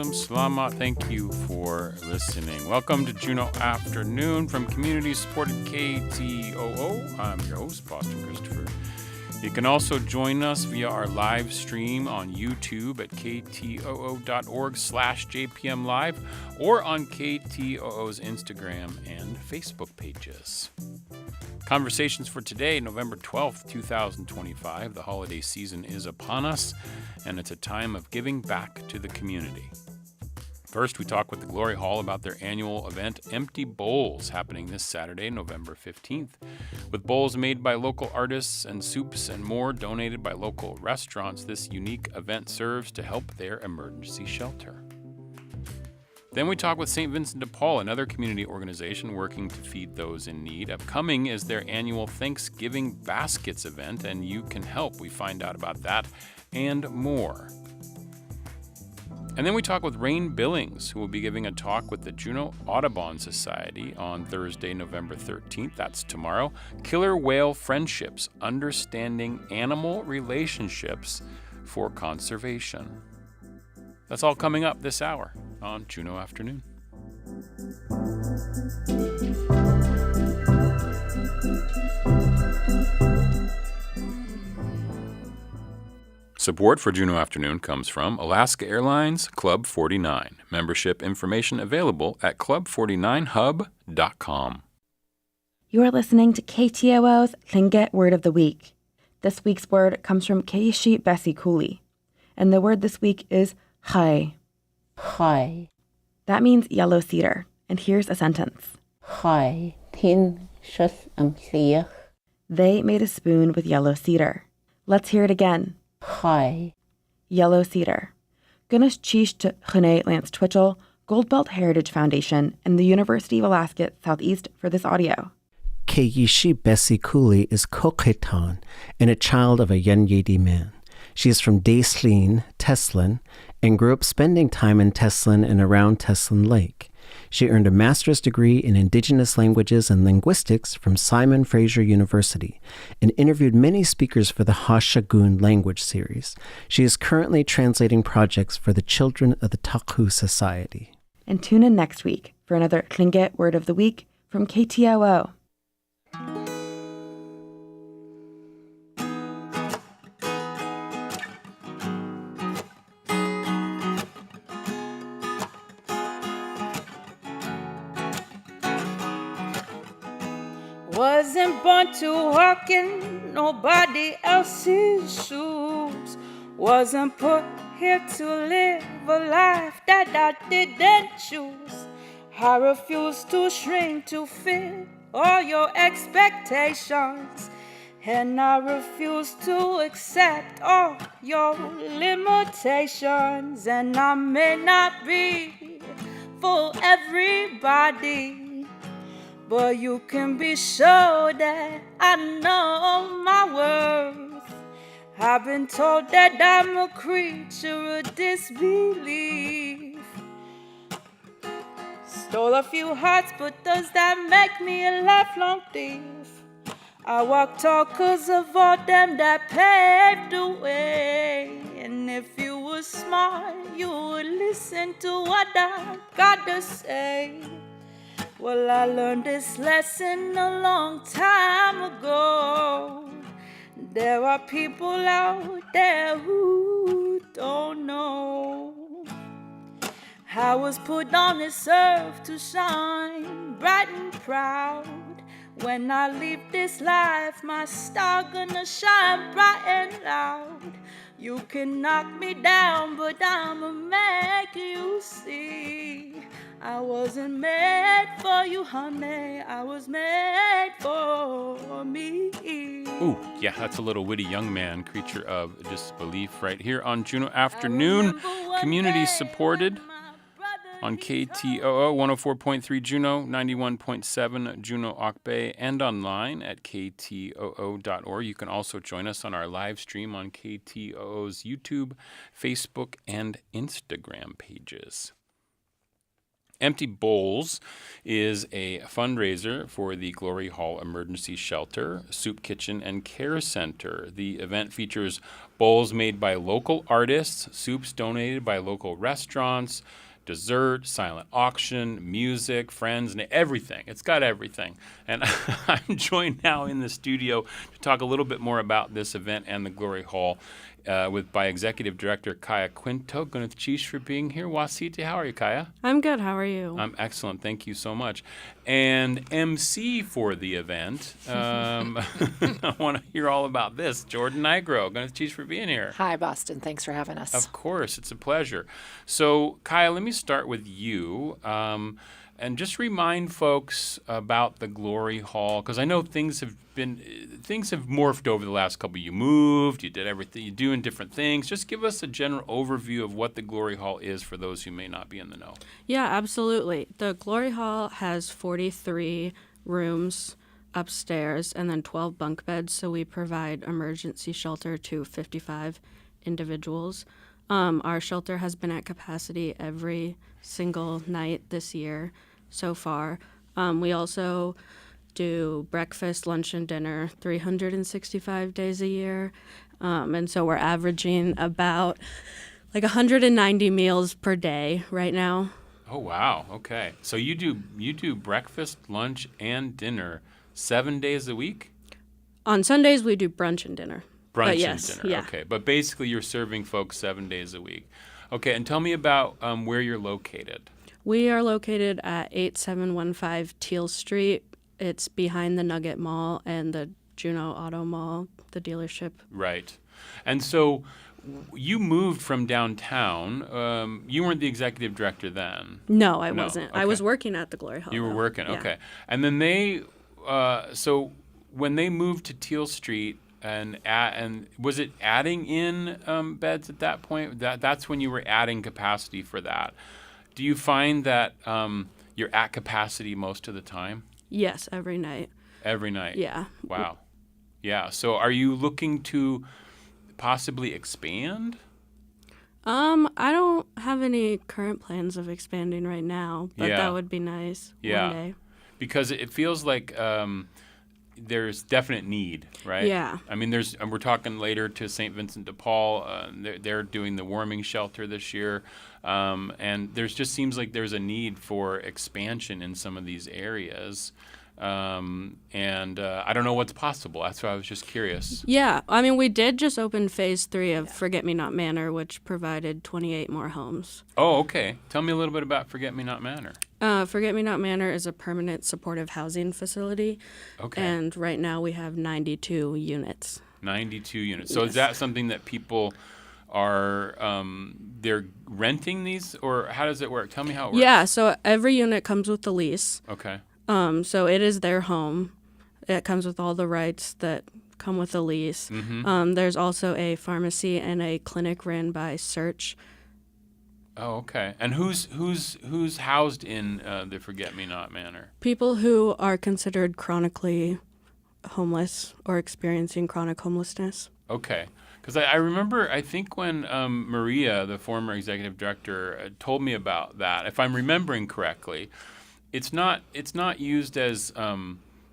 Slama, thank you for listening. Welcome to Juneau Afternoon from community-supported KTOO. I'm your host, Boston Christopher. You can also join us via our live stream on YouTube at ktoo.org/JPMLive or on KTOO's Instagram and Facebook pages. Conversations for today, November 12th, 2025. The holiday season is upon us, and it's a time of giving back to the community. First, we talk with the Glory Hall about their annual event, Empty Bowls, happening this Saturday, November 15th. With bowls made by local artists and soups and more donated by local restaurants, this unique event serves to help their emergency shelter. Then we talk with St. Vincent de Paul, another community organization working to feed those in need. Upcoming is their annual Thanksgiving Baskets event, and you can help. We find out about that and more. And then we talk with Rain Billings, who will be giving a talk with the Juneau Audubon Society on Thursday, November 13th. That's tomorrow. Killer Whale Friendships, Understanding Animal Relationships for Conservation. That's all coming up this hour on Juneau Afternoon. Support for Juneau Afternoon comes from Alaska Airlines Club 49. Membership information available at club49hub.com. You are listening to KTOO's Tlingit Word of the Week. This week's word comes from Keishi Bessie Cooley, and the word this week is chai. Chai. That means yellow cedar, and here's a sentence. Chai. Tin shus clear. They made a spoon with yellow cedar. Let's hear it again. Chai. Yellow cedar. Gunas chish to Juneau Lance Twitchell, Goldbelt Heritage Foundation, and the University of Alaska Southeast for this audio. Keishi Bessie Cooley is Coqueton and a child of a Yenyedi man. She is from Daislin, Teslin, and grew up spending time in Teslin and around Teslin Lake. She earned a master's degree in Indigenous Languages and Linguistics from Simon Fraser University and interviewed many speakers for the Hashagun language series. She is currently translating projects for the Children of the Taku Society. And tune in next week for another Tlingit Word of the Week from KTOO. Wasn't born to walk in nobody else's shoes. Wasn't put here to live a life that I didn't choose. I refuse to shrink to fit all your expectations. And I refuse to accept all your limitations. And I may not be for everybody, but you can be sure that I know my worth. I've been told that I'm a creature of disbelief. Stole a few hearts, but does that make me a lifelong thief? I walk tall 'cause of all them that paved the way. And if you were smart, you would listen to what I gotta say. Well, I learned this lesson a long time ago. There are people out there who don't know. I was put on this earth to shine bright and proud. When I leave this life, my star gonna shine bright and loud. You can knock me down, but I'ma make you see. I wasn't made for you, honey. I was made for me. Ooh, yeah, that's a little witty young man, creature of disbelief, right here on Juneau Afternoon. Community supported. on KTOO 104.3 Juneau, 91.7 Juneau Bay, and online at ktoo.org. You can also join us on our live stream on KTOO's YouTube, Facebook, and Instagram pages. Empty Bowls is a fundraiser for the Glory Hall Emergency Shelter, Soup Kitchen, and Care Center. The event features bowls made by local artists, soups donated by local restaurants, dessert, silent auction, music, friends, and everything. It's got everything. And I'm joined now in the studio to talk a little bit more about this event and the Glory Hall by Executive Director Kaya Quinto. Gunath Chish for being here. Wasita, how are you, Kaya? I'm good. How are you? I'm excellent. Thank you so much. And MC for the event, I want to hear all about this. Jordan Nigro. Gunath Chish for being here. Hi, Boston. Thanks for having us. Of course. It's a pleasure. So, Kaya, let me start with you. And just remind folks about the Glory Hall, because I know things have morphed over the last couple. You moved, you did everything, you're doing different things. Just give us a general overview of what the Glory Hall is for those who may not be in the know. Yeah, absolutely. The Glory Hall has 43 rooms upstairs and then 12 bunk beds, so we provide emergency shelter to 55 individuals. Our shelter has been at capacity every single night this year so far. We also do breakfast, lunch, and dinner 365 days a year. And so we're averaging about like 190 meals per day right now. Oh, wow. Okay. So you do breakfast, lunch, and dinner 7 days a week? On Sundays, we do brunch and dinner. Brunch yes, and dinner. yeah. Okay. But basically, you're serving folks 7 days a week. Okay. And tell me about where you're located. We are located at 8715 Teal Street. It's behind the Nugget Mall and the Juneau Auto Mall, the dealership. Right. And so you moved from downtown. You weren't the executive director then. No, I wasn't. Okay. I was working at the Glory Hall. You were though. working. Yeah. Okay. And then so when they moved to Teal Street, and was it adding in beds at that point? That's when you were adding capacity for that. Do you find that you're at capacity most of the time? Yes, every night. Every night? Yeah. Wow. Yeah. So are you looking to possibly expand? I don't have any current plans of expanding right now, but that would be nice one day. Because it feels like there's definite need, right? Yeah. I mean, and we're talking later to St. Vincent de Paul. They're doing the warming shelter this year. And there just seems like there's a need for expansion in some of these areas. And I don't know what's possible. That's why I was just curious. Yeah. I mean, we did just open phase 3 of Forget Me Not Manor, which provided 28 more homes. Oh, okay. Tell me a little bit about Forget Me Not Manor. Forget Me Not Manor is a permanent supportive housing facility. Okay. And right now we have 92 units. 92 units. So Yes. is that something that people are they're renting these, or how does it work? Tell me how it works. Yeah, so every unit comes with a lease. Okay. So it is their home. It comes with all the rights that come with a lease. Mm-hmm. There's also a pharmacy and a clinic ran by Search. Oh, okay. And who's housed in the Forget Me Not Manor? People who are considered chronically homeless or experiencing chronic homelessness. Okay. Because I remember, I think when Maria, the former executive director, told me about that, if I'm remembering correctly, it's not used as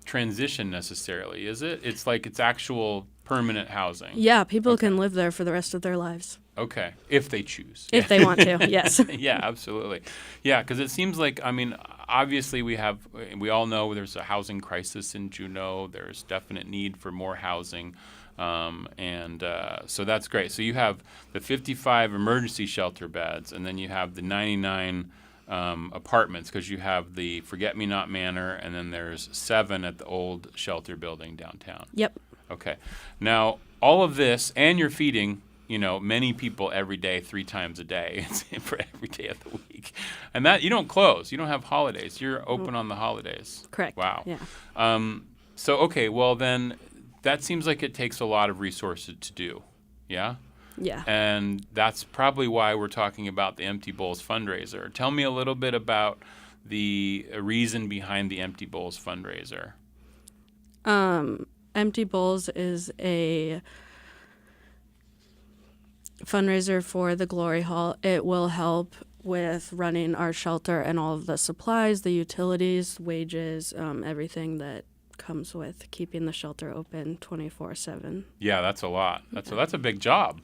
transition necessarily, is it? It's like it's actual permanent housing. Yeah, people can live there for the rest of their lives. Okay, if they choose. If they want to, yes. Yeah, absolutely. Yeah, because it seems like, I mean, obviously we all know there's a housing crisis in Juneau. There's definite need for more housing. So that's great. So you have the 55 emergency shelter beds, and then you have the 99 apartments, because you have the Forget Me Not Manor, and then there's 7 at the old shelter building downtown. Yep. Okay. Now, all of this, and you're feeding, many people every day, 3 times a day, for every day of the week. And that, you don't close. You don't have holidays. You're open on the holidays. Correct. Wow. Yeah. So, okay, well then, that seems like it takes a lot of resources to do. Yeah? Yeah. And that's probably why we're talking about the Empty Bowls fundraiser. Tell me a little bit about the reason behind the Empty Bowls fundraiser. Empty Bowls is a fundraiser for the Glory Hall. It will help with running our shelter and all of the supplies, the utilities, wages, everything that comes with keeping the shelter open 24/7. Yeah, that's a lot. That's a big job.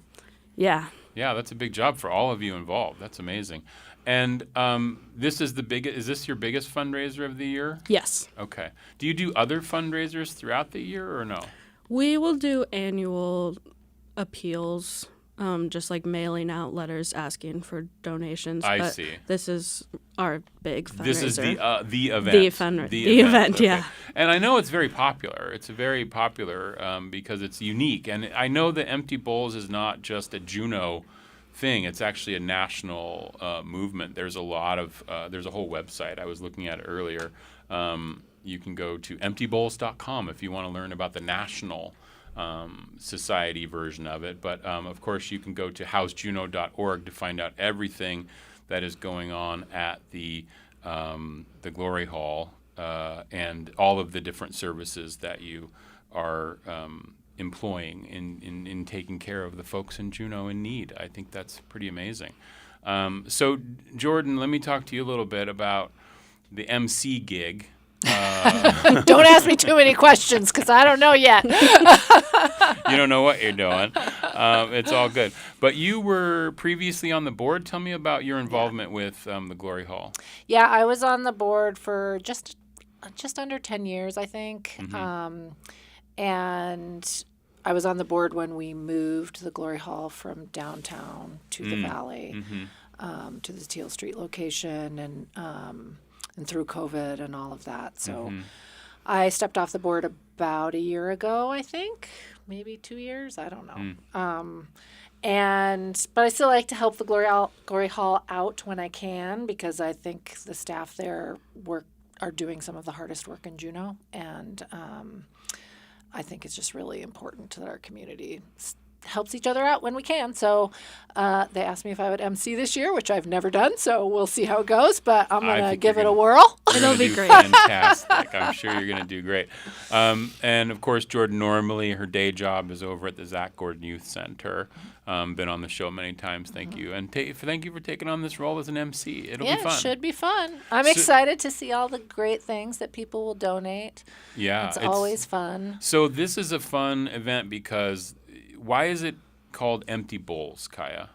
Yeah. Yeah, that's a big job for all of you involved. That's amazing. And this is is this your biggest fundraiser of the year? Yes. Okay. Do you do other fundraisers throughout the year or no? We will do annual appeals, just like mailing out letters asking for donations. I but see. This is our big fundraiser. This is the event. The event, okay. yeah. And I know it's very popular. It's very popular because it's unique. And I know that Empty Bowls is not just a Juneau thing. It's actually a national movement. There's a lot of there's a whole website. I was looking at it earlier. You can go to emptybowls.com if you want to learn about the national society version of it. But of course, you can go to housejuneau.org to find out everything that is going on at the Glory Hall and all of the different services that you are employing in taking care of the folks in Juneau in need. I think that's pretty amazing. So, Jordan, let me talk to you a little bit about the MC gig. Don't ask me too many questions because I don't know yet. You don't know what you're doing. It's all good. But you were previously on the board. Tell me about your involvement with the Glory Hall. Yeah, I was on the board for just under 10 years, I think. And I was on the board when we moved the Glory Hall from downtown to the Valley, to the Teal Street location, and through COVID and all of that. So I stepped off the board about a year ago, I think, maybe 2 years. I don't know. But I still like to help the Glory Hall out when I can because I think the staff there are doing some of the hardest work in Juneau, and I think it's just really important that our community helps each other out when we can. So they asked me if I would MC this year, which I've never done. So we'll see how it goes, but I'm going to give it a whirl. It'll be great. Fantastic. I'm sure you're going to do great. And of course, Jordan, normally her day job is over at the Zach Gordon Youth Center. Been on the show many times. Thank you. And thank you for taking on this role as an MC. It'll be fun. Yeah, it should be fun. I'm excited to see all the great things that people will donate. Yeah. It's always fun. So this is a fun event because why is it called Empty Bowls, Kaya?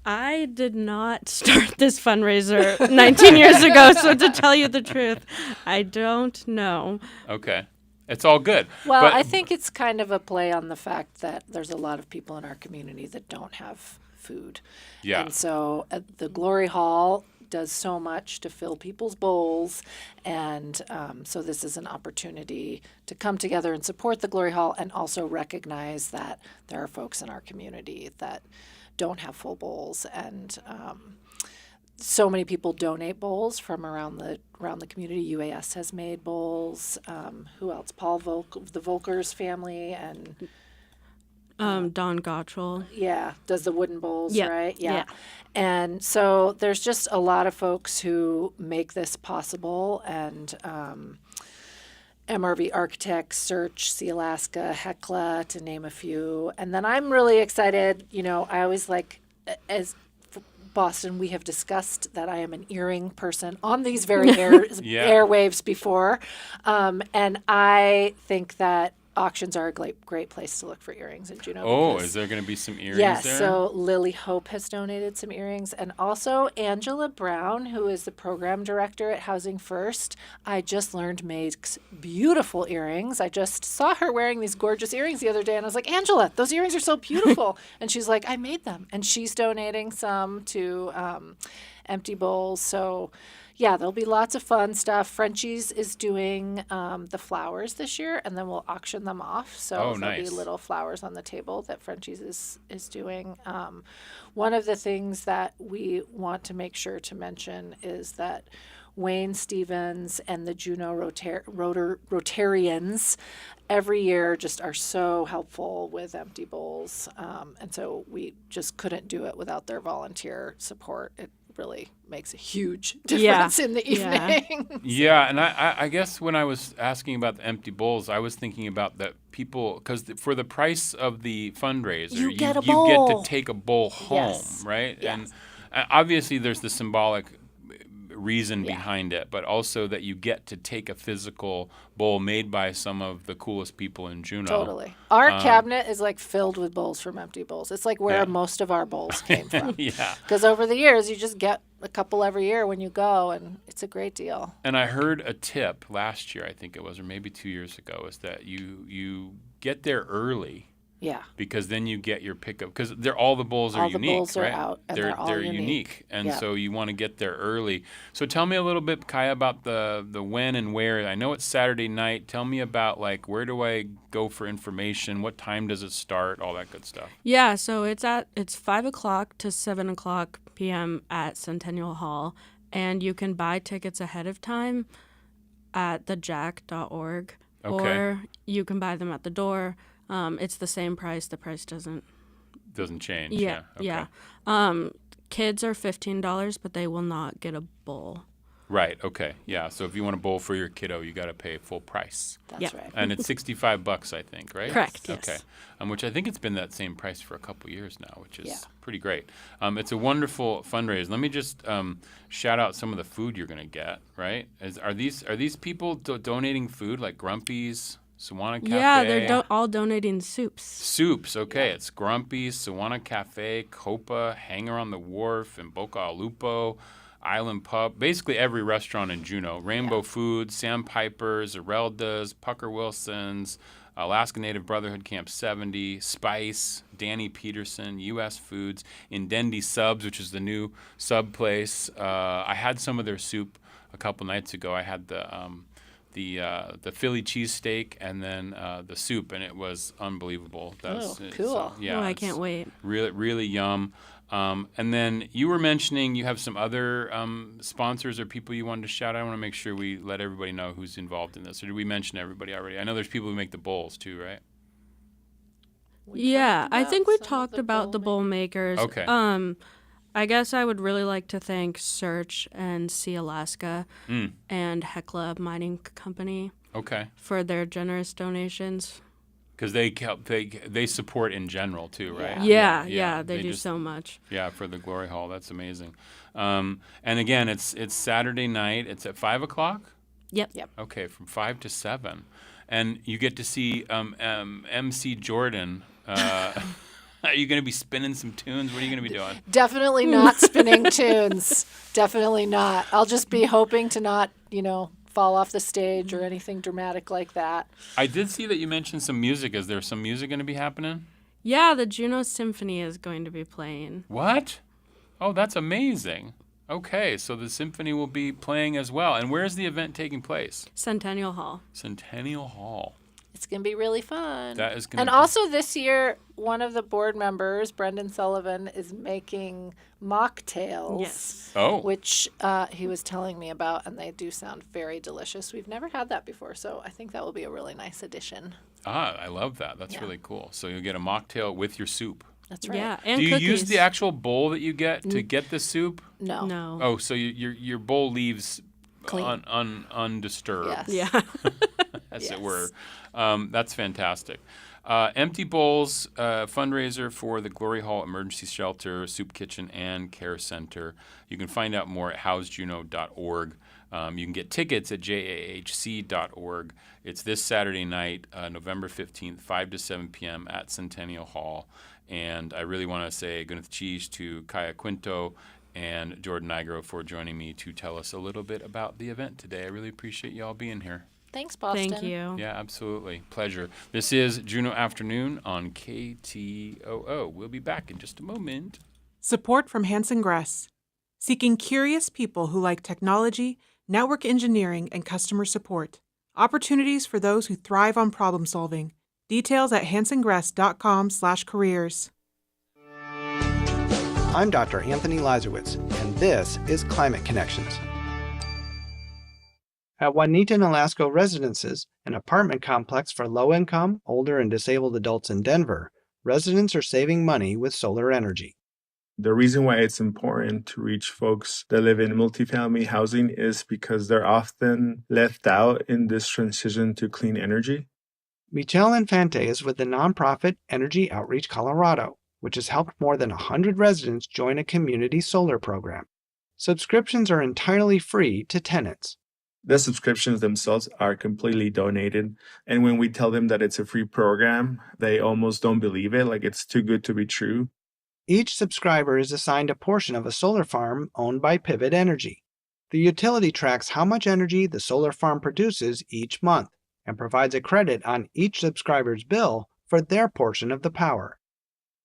I did not start this fundraiser 19 years ago, so to tell you the truth, I don't know. Okay. It's all good. Well, I think it's kind of a play on the fact that there's a lot of people in our community that don't have food. Yeah. And so the Glory Hall does so much to fill people's bowls, and so this is an opportunity to come together and support the Glory Hall and also recognize that there are folks in our community that don't have full bowls, and so many people donate bowls from around the community. UAS has made bowls. Who else? Paul the Volkers family, and Don Gottschall. Yeah, does the wooden bowls, Yep. right? Yeah. And so there's just a lot of folks who make this possible, and MRV Architects, Search, Sea Alaska, Hecla, to name a few. And then I'm really excited. You know, I always as Boston, we have discussed that I am an earring person on these very airwaves before. And I think that auctions are a great place to look for earrings in Juneau. Oh, is there going to be some earrings yes, there? so Lily Hope has donated some earrings, and also Angela Brown, who is the program director at Housing First, I just learned makes beautiful earrings. I just saw her wearing these gorgeous earrings the other day, and I was like, Angela, those earrings are so beautiful. And she's like, I made them. And she's donating some to Empty Bowls. So yeah, there'll be lots of fun stuff. Frenchie's is doing the flowers this year, and then we'll auction them off. So there'll be little flowers on the table that Frenchie's is doing. One of the things that we want to make sure to mention is that Wayne Stevens and the Juneau Rotarians every year just are so helpful with empty bowls. And so we just couldn't do it without their volunteer support. It really makes a huge difference in the evening. Yeah, and I guess when I was asking about the empty bowls, I was thinking about that people, because for the price of the fundraiser, you get a you bowl. get to take a bowl home, right? Yes. And obviously there's the symbolic reason behind it, but also that you get to take a physical bowl made by some of the coolest people in Juneau. Totally. Our cabinet is like filled with bowls from empty bowls. It's like where most of our bowls came from. Yeah. Because over the years, you just get a couple every year when you go, and it's a great deal. And I heard a tip last year, I think it was, or maybe 2 years ago, is that you get there early. Yeah. Because then you get your pickup, because all the bowls are All the unique, bowls are right? out, and they're all unique. And Yep. so you want to get there early. So tell me a little bit, Kaya, about the when and where. I know it's Saturday night. Tell me about, like, where do I go for information? What time does it start? All that good stuff. Yeah, so it's 5 o'clock to 7 o'clock p.m. at Centennial Hall, and you can buy tickets ahead of time at thejack.org, Okay. or you can buy them at the door. It's the same price. The price doesn't change. Yeah, Okay. yeah. Kids are $15, but they will not get a bowl. Right. Okay. Yeah. So if you want a bowl for your kiddo, you got to pay full price. That's right. And it's $65, I think, right? Correct, yes. Okay. Which I think it's been that same price for a couple years now, which is Yeah. pretty great. It's a wonderful fundraiser. Let me just shout out some of the food you're going to get. Right? Are these people donating food like Grumpy's, Sewanna Cafe? Yeah, they're all donating soups. Soups, okay. It's Grumpy's, Sewanna Cafe, Copa, Hanger on the Wharf, and Boca Lupo, Island Pub, basically every restaurant in Juneau. Rainbow Foods, Sandpipers, Arelda's, Pucker Wilson's, Alaska Native Brotherhood Camp 70, Spice, Danny Peterson, U.S. Foods, Indendi Subs, which is the new sub place. I had some of their soup a couple nights ago. I had the Philly cheesesteak and then the soup, and it was unbelievable. Cool. I can't wait. Really, really yum. And then you were mentioning you have some other sponsors or people you wanted to shout out. I want to make sure we let everybody know who's involved in this. Or did we mention everybody already? I know there's people who make the bowls too, right? Yeah, I think we talked about the bowl makers. Okay. I guess I would really like to thank Search and Sea Alaska and Hecla Mining Company Okay. for their generous donations. Because they support in general too, right? Yeah, they do so much. Yeah, for the Glory Hall. That's amazing. And again, it's Saturday night. It's at 5 o'clock? Yep. Okay, from 5 to 7. And you get to see MC Jordan. Are you going to be spinning some tunes? What are you going to be doing? Definitely not spinning tunes. Definitely not. I'll just be hoping to not, fall off the stage or anything dramatic like that. I did see that you mentioned some music. Is there some music going to be happening? Yeah, the Juneau Symphony is going to be playing. What? Oh, that's amazing. Okay, so the symphony will be playing as well. And where is the event taking place? Centennial Hall. Centennial Hall. It's going to be really fun. That is going And to be... also this year, one of the board members, Brendan Sullivan, is making mocktails. Yes. Oh. Which he was telling me about, and they do sound very delicious. We've never had that before, so I think that will be a really nice addition. I love that. That's really cool. So you'll get a mocktail with your soup. That's right. Yeah, and Do you cookies. use the actual bowl that you get to get the soup? No. No. Oh, so your bowl leaves Clean. undisturbed, Yes. Yeah. as Yes. it were. That's fantastic. Empty Bowls fundraiser for the Glory Hall Emergency Shelter, Soup Kitchen, and Care Center. You can find out more at housejuneau.org. You can get tickets at jaahc.org. It's this Saturday night, November 15th, 5 to 7 p.m. at Centennial Hall. And I really want to say good cheese to Kaya Quinto and Jordan Nigro for joining me to tell us a little bit about the event today. I really appreciate you all being here. Thanks, Boston. Thank you. Yeah, absolutely. Pleasure. This is Juneau Afternoon on KTOO. We'll be back in just a moment. Support from Hanson Gress, seeking curious people who like technology, network engineering, and customer support. Opportunities for those who thrive on problem solving. Details at hansongress.com/careers. I'm Dr. Anthony Lazarowitz, and this is Climate Connections. At Juanita Nolasco Residences, an apartment complex for low-income, older, and disabled adults in Denver, residents are saving money with solar energy. The reason why it's important to reach folks that live in multifamily housing is because they're often left out in this transition to clean energy. Michelle Infante is with the nonprofit Energy Outreach Colorado, which has helped more than 100 residents join a community solar program. Subscriptions are entirely free to tenants. The subscriptions themselves are completely donated. And when we tell them that it's a free program, they almost don't believe it, like it's too good to be true. Each subscriber is assigned a portion of a solar farm owned by Pivot Energy. The utility tracks how much energy the solar farm produces each month and provides a credit on each subscriber's bill for their portion of the power.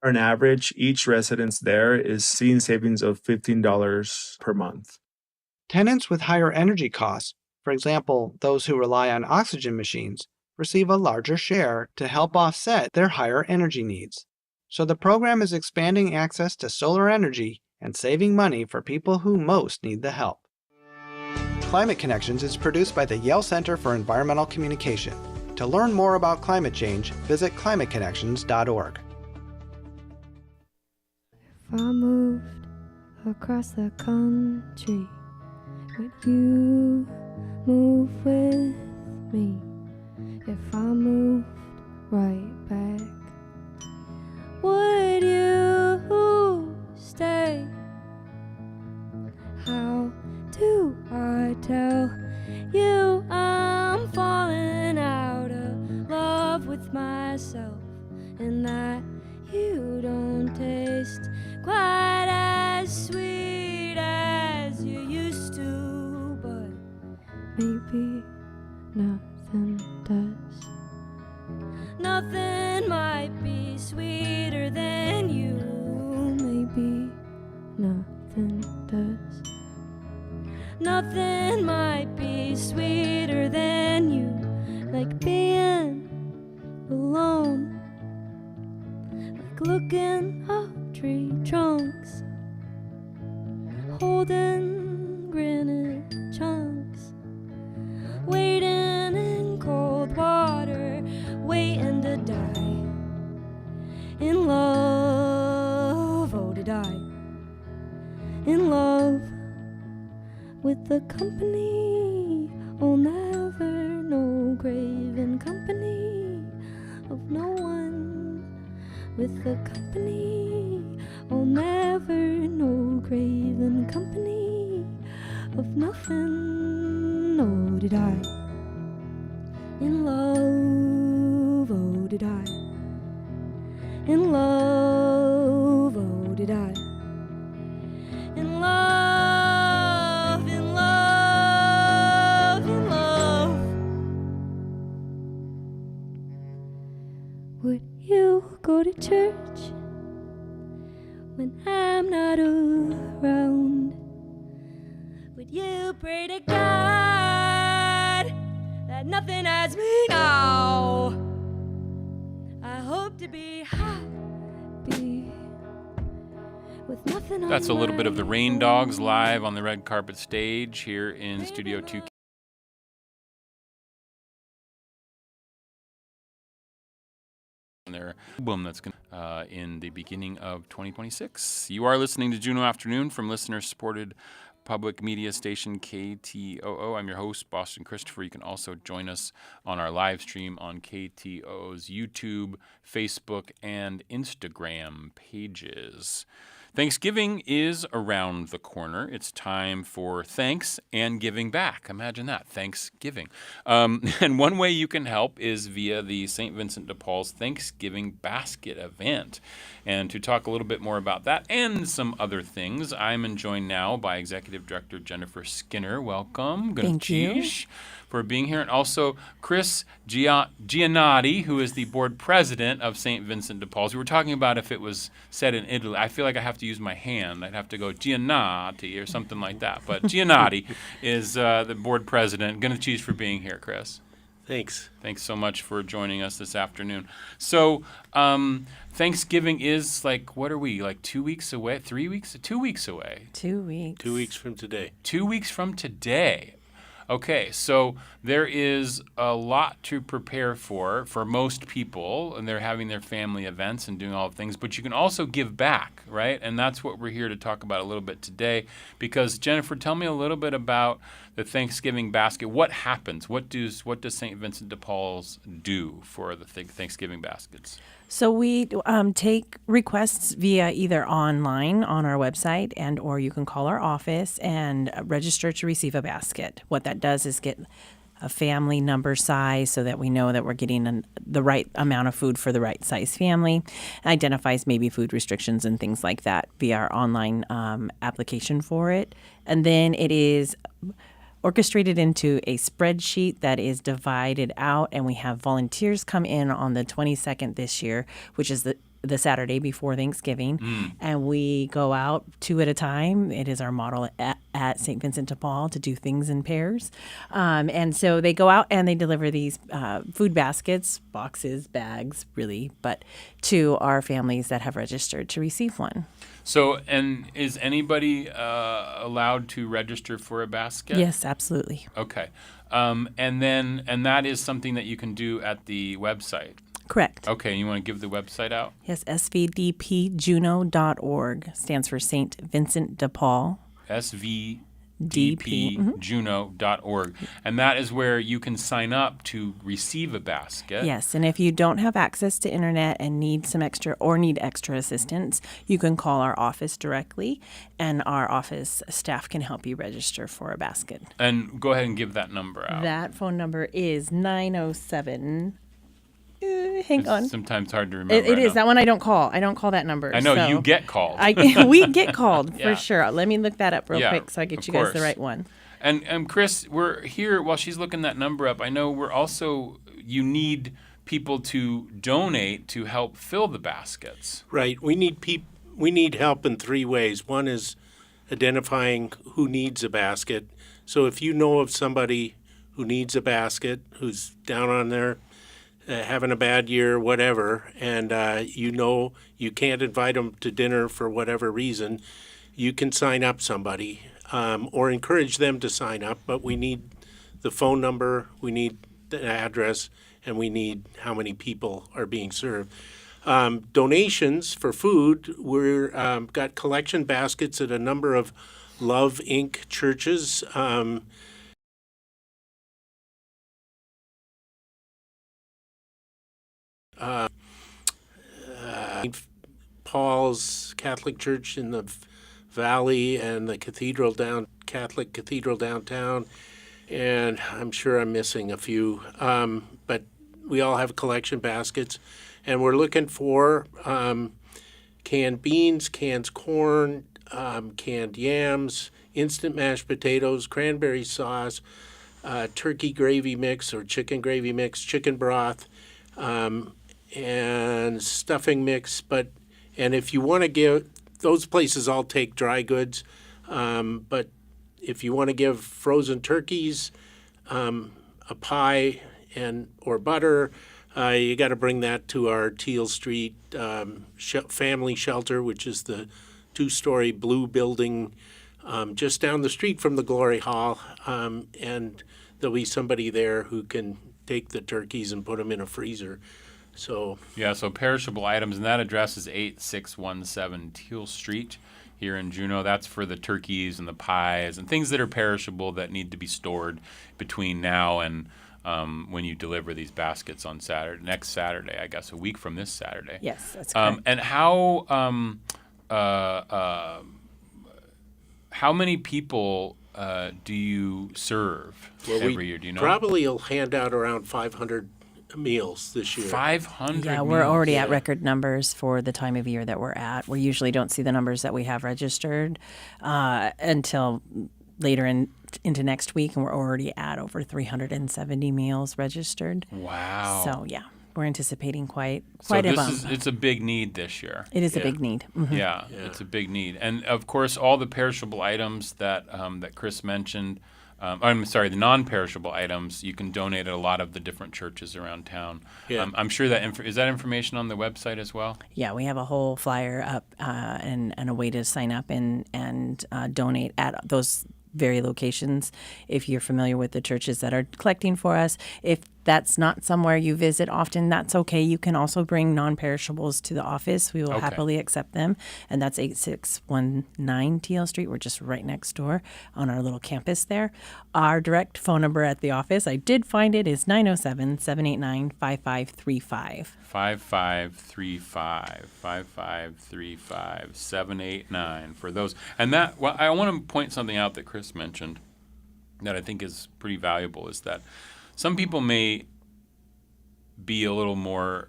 On average, each residence there is seeing savings of $15 per month. Tenants with higher energy costs, for example, those who rely on oxygen machines, receive a larger share to help offset their higher energy needs. So the program is expanding access to solar energy and saving money for people who most need the help. Climate Connections is produced by the Yale Center for Environmental Communication. To learn more about climate change, visit climateconnections.org. If I moved across the country, would you move with me? If I moved right back, would you stay? How do I tell you I'm falling out of love with myself, and that you don't taste quite as sweet as you used to, but maybe nothing does. Nothing might be sweeter than you. Maybe nothing does. Nothing might be sweeter than you, like being alone, like looking up tree trunks, holding granite chunks, waiting in cold water, waiting to die. In love, oh to die. In love with the company, oh never no grave in company of no one. With the company, oh never no grave in company of nothing, oh did I. In love, oh did I. In love, oh did I. In love, in love, in love. Would you go to church when I'm not around? Would you pray to God that nothing has me now? I hope to be happy with nothing on That's a little my bit of the Rain Dogs live on the red carpet stage here in Studio 2. Their album that's going to in the beginning of 2026. You are listening to Juneau Afternoon from listener-supported public media station KTOO. I'm your host, Boston Christopher. You can also join us on our live stream on KTOO's YouTube, Facebook, and Instagram pages. Thanksgiving is around the corner. It's time for thanks and giving back. Imagine that, Thanksgiving. And one way you can help is via the St. Vincent de Paul's Thanksgiving Basket event. And to talk a little bit more about that and some other things, I'm joined now by Executive Director Jennifer Skinner. Welcome. Thank you for being here. And also Chris Giannotti, who is the board president of St. Vincent de Paul's. We were talking about if it was said in Italy. I feel like I have to use my hand. I'd have to go Giannotti or something like that. But Giannotti is the board president. Gonna cheese for being here, Chris. Thanks. Thanks so much for joining us this afternoon. So Thanksgiving is like, what are we, like 2 weeks away? 3 weeks? 2 weeks away. 2 weeks. 2 weeks from today. 2 weeks from today. Okay, so there is a lot to prepare for most people, and they're having their family events and doing all the things, but you can also give back, right? And that's what we're here to talk about a little bit today, because Jennifer, tell me a little bit about the Thanksgiving basket. What happens? What does St. Vincent de Paul's do for the Thanksgiving baskets? So we take requests via either online on our website or you can call our office and register to receive a basket. What that does is get a family number size so that we know that we're getting the right amount of food for the right size family. It identifies maybe food restrictions and things like that via our online application for it. And then it is orchestrated into a spreadsheet that is divided out, and we have volunteers come in on the 22nd this year, which is the Saturday before Thanksgiving, and we go out 2 at a time. It is our model at St. Vincent de Paul to do things in pairs. And so they go out and they deliver these food baskets, boxes, bags, really, but to our families that have registered to receive one. So, and is anybody allowed to register for a basket? Yes, absolutely. Okay. And that is something that you can do at the website? Correct. Okay, you want to give the website out? Yes, svdpjuneau.org stands for St. Vincent de Paul. svdpjuneau.org. And that is where you can sign up to receive a basket. Yes, and if you don't have access to internet and need extra assistance, you can call our office directly, and our office staff can help you register for a basket. And go ahead and give that number out. That phone number is 907. Hang on. Sometimes hard to remember. It is. That one I don't call. I don't call that number. I know, so you get called. We get called Yeah. for sure. Let me look that up real Yeah, quick so I get of you guys course. the right one. And Chris, we're here while she's looking that number up. I know you need people to donate to help fill the baskets. Right. We need help in 3 ways. One is identifying who needs a basket. So if you know of somebody who needs a basket, who's down on their having a bad year, whatever, and you can't invite them to dinner for whatever reason, you can sign up somebody or encourage them to sign up, but we need the phone number, we need the address, and we need how many people are being served. Donations for food, we're got collection baskets at a number of Love Inc. churches. Paul's Catholic Church in the Valley and the Catholic Cathedral downtown, and I'm sure I'm missing a few, but we all have collection baskets, and we're looking for canned beans, canned corn, canned yams, instant mashed potatoes, cranberry sauce, turkey gravy mix or chicken gravy mix, chicken broth, and stuffing mix. And if you want to give, those places all take dry goods, but if you want to give frozen turkeys, a pie or butter, you got to bring that to our Teal Street family shelter, which is the 2-story blue building just down the street from the Glory Hall, and there'll be somebody there who can take the turkeys and put them in a freezer. So perishable items, and that address is 8617 Teal Street here in Juneau. That's for the turkeys and the pies and things that are perishable that need to be stored between now and when you deliver these baskets on next Saturday, I guess, a week from this Saturday. Yes, that's correct. And how many people do you serve every year? Do you know? Probably will hand out around 500 meals this year. 500 Yeah, meals. we're already at record numbers for the time of year that we're at. We usually don't see the numbers that we have registered until later into next week, and we're already at over 370 meals registered. Wow. So, yeah, we're anticipating quite a bump. It's a big need this year. It is a big need. Mm-hmm. Yeah, it's a big need. And, of course, all the perishable items that Chris mentioned, the non-perishable items, you can donate at a lot of the different churches around town. Yeah. I'm sure is that information on the website as well? Yeah, we have a whole flyer up and a way to sign up and donate at very locations. If you're familiar with the churches that are collecting for us, if that's not somewhere you visit often, that's okay. You can also bring non-perishables to the office. We will happily accept them. And that's 8619 TL Street. We're just right next door on our little campus there. Our direct phone number at the office, I did find it, is 907-789-5535. 5535 789 for those. And that, well, I want to point something out that Chris mentioned that I think is pretty valuable, is that some people may be a little more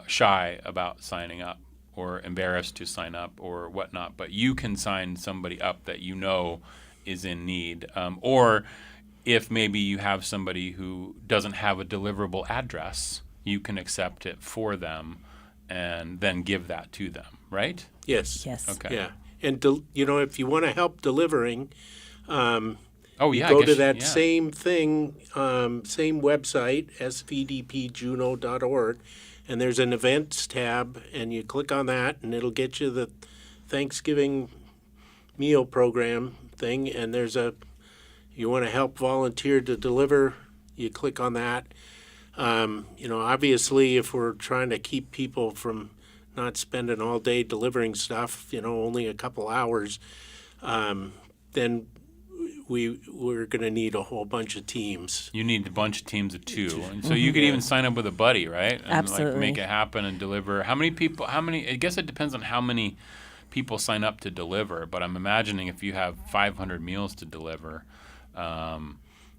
shy about signing up or embarrassed to sign up or whatnot, but you can sign somebody up that you know is in need. Or if maybe you have somebody who doesn't have a deliverable address, you can accept it for them and then give that to them, right? Yes. Yes. Okay. Yeah. And, if you want to help delivering, I go guess, to that same thing, same website, svdpjuneau.org, and there's an events tab, and you click on that, and it'll get you the Thanksgiving meal program thing, and you want to help volunteer to deliver, you click on that. Obviously, if we're trying to keep people from not spending all day delivering stuff, only a couple hours, then we're going to need a whole bunch of teams. You need a bunch of teams of two. And so you could even sign up with a buddy, right? And Absolutely. make it happen and deliver. I guess it depends on how many people sign up to deliver, but I'm imagining if you have 500 meals to deliver,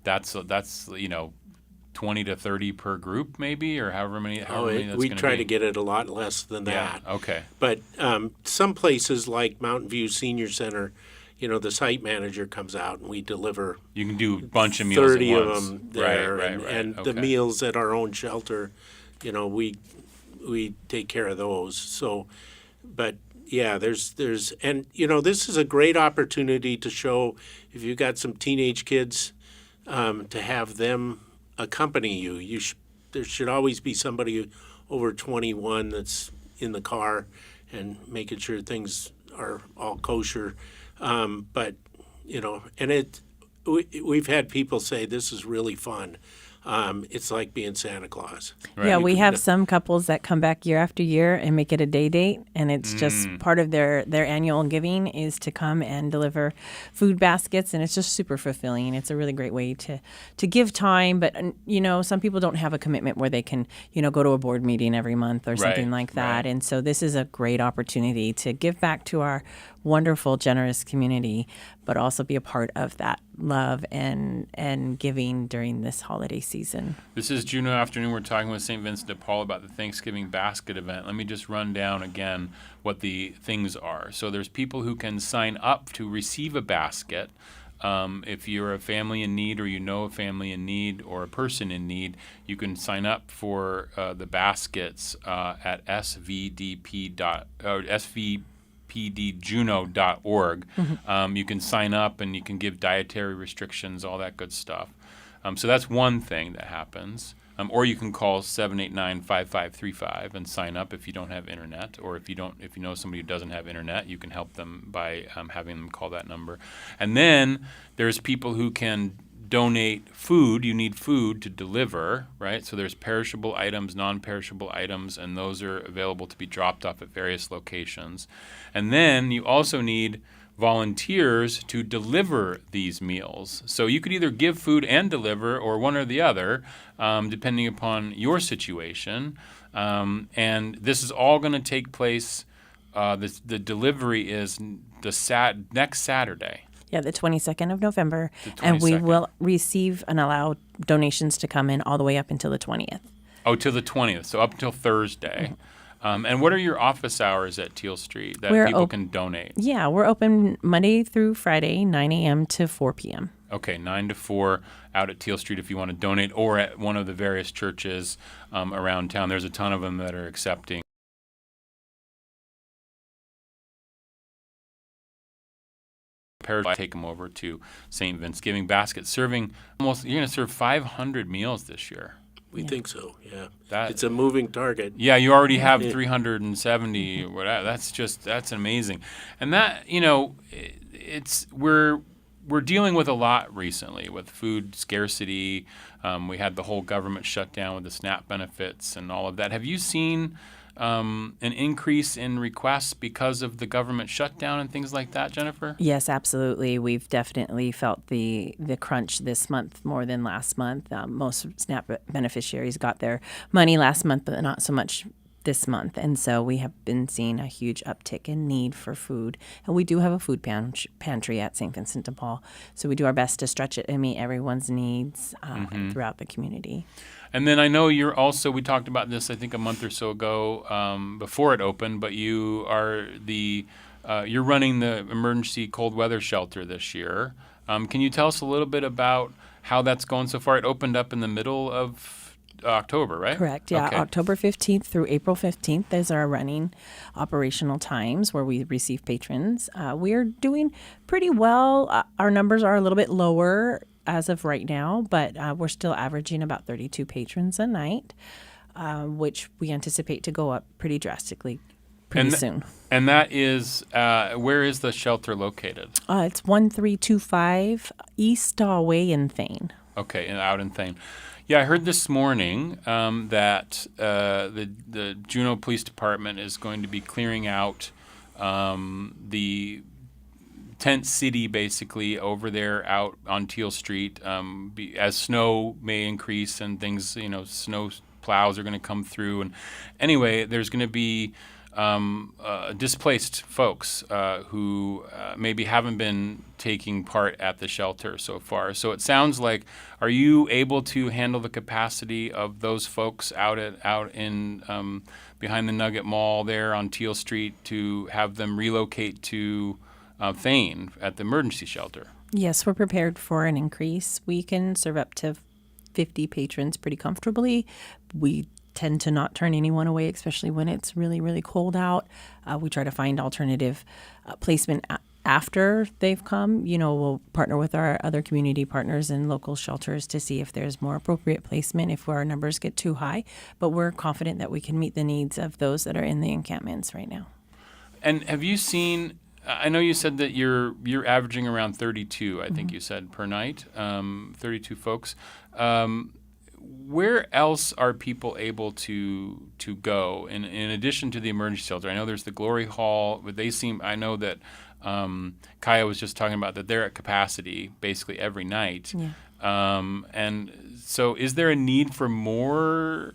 that's 20 to 30 per group maybe, or however many that's going to be. We try to get it a lot less than that. Yeah, okay. But some places like Mountain View Senior Center, the site manager comes out and we deliver. You can do a bunch of meals 30 at of once. them there. Right. And okay. the meals at our own shelter, we take care of those. So, but yeah, there's this is a great opportunity to show, if you've got some teenage kids, to have them accompany you. There should always be somebody over 21 that's in the car and making sure things are all kosher. But we've had people say this is really fun. It's like being Santa Claus. Right. Yeah, we have some couples that come back year after year and make it a day date, and it's just part of their annual giving is to come and deliver food baskets, and it's just super fulfilling. It's a really great way to give time, but some people don't have a commitment where they can go to a board meeting every month or something like that, and so this is a great opportunity to give back to our wonderful, generous community, but also be a part of that love and giving during this holiday season. This is Juneau Afternoon. We're talking with St. Vincent de Paul about the Thanksgiving basket event. Let me just run down again what the things are. So there's people who can sign up to receive a basket. If you're a family in need, or you know a family in need or a person in need, you can sign up for the baskets at svpdjuneau.org. You can sign up and you can give dietary restrictions, all that good stuff. So that's one thing that happens. Or you can call 789-5535 and sign up if you don't have internet, or if you know somebody who doesn't have internet, you can help them by having them call that number. And then there's people who can donate food. You need food to deliver, right? So there's perishable items, non-perishable items, and those are available to be dropped off at various locations. And then you also need volunteers to deliver these meals. So you could either give food and deliver, or one or the other, depending upon your situation. And this is all going to take place, the delivery is next Saturday. Yeah, the 22nd of November, and we will receive and allow donations to come in all the way up until the 20th. Oh, till the 20th, so up until Thursday. And what are your office hours at Teal Street that people can donate? Yeah, we're open Monday through Friday, 9 a.m. to 4 p.m. Okay, 9 to 4 out at Teal Street if you want to donate, or at one of the various churches around town. There's a ton of them that are accepting. Take them over to St. Vince Giving Basket, serving you're going to serve 500 meals this year. We think so, yeah. It's a moving target. Yeah, you already have 370 or whatever. That's amazing. And that, we're we're dealing with a lot recently with food scarcity. We had the whole government shutdown with the SNAP benefits and all of that. Have you seen an increase in requests because of the government shutdown and things like that, Jennifer? Yes, absolutely. We've definitely felt the crunch this month more than last month. Most SNAP beneficiaries got their money last month, but not so much this month. And so we have been seeing a huge uptick in need for food. And we do have a food pantry at St. Vincent de Paul. So we do our best to stretch it and meet everyone's needs throughout the community. And then I know you're also, we talked about this, I think, a month or so ago before it opened, but you are you're running the emergency cold weather shelter this year. Can you tell us a little bit about how that's going so far? It opened up in the middle of October, right? Correct, yeah. Okay. October 15th through April 15th is our running operational times where we receive patrons. We're doing pretty well. Our numbers are a little bit lower as of right now, but we're still averaging about 32 patrons a night, which we anticipate to go up pretty drastically pretty soon. And that is, where is the shelter located? It's 1325 East Way in Thane. Okay, out in Thane. Yeah, I heard this morning that the Juneau Police Department is going to be clearing out the tent city, basically, over there out on Teal Street, as snow may increase and things, snow plows are going to come through. And anyway, there's going to be displaced folks who maybe haven't been taking part at the shelter so far. So it sounds like, are you able to handle the capacity of those folks out in behind the Nugget Mall there on Teal Street to have them relocate to Thane at the emergency shelter? Yes, we're prepared for an increase. We can serve up to 50 patrons pretty comfortably. We tend to not turn anyone away, especially when it's really, really cold out. We try to find alternative placement after they've come. We'll partner with our other community partners and local shelters to see if there's more appropriate placement if our numbers get too high. But we're confident that we can meet the needs of those that are in the encampments right now. And have you seen, I know you said that you're averaging around 32, I think you said, per night, 32 folks. Where else are people able to go in addition to the emergency shelter? I know there's the Glory Hall, but I know that Kaya was just talking about that they're at capacity basically every night. Yeah. And so is there a need for more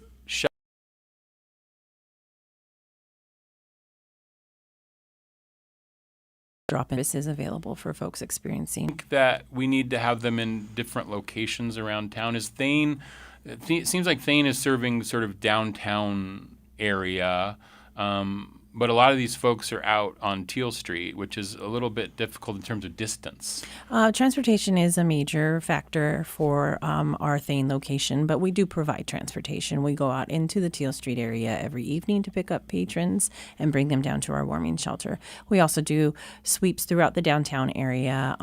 drop-in services available for folks experiencing that we need to have them in different locations around town? Is Thane, it seems like Thane is serving sort of downtown area, but a lot of these folks are out on Teal Street, which is a little bit difficult in terms of distance. Transportation is a major factor for our Thane location, but we do provide transportation. We go out into the Teal Street area every evening to pick up patrons and bring them down to our warming shelter. We also do sweeps throughout the downtown area.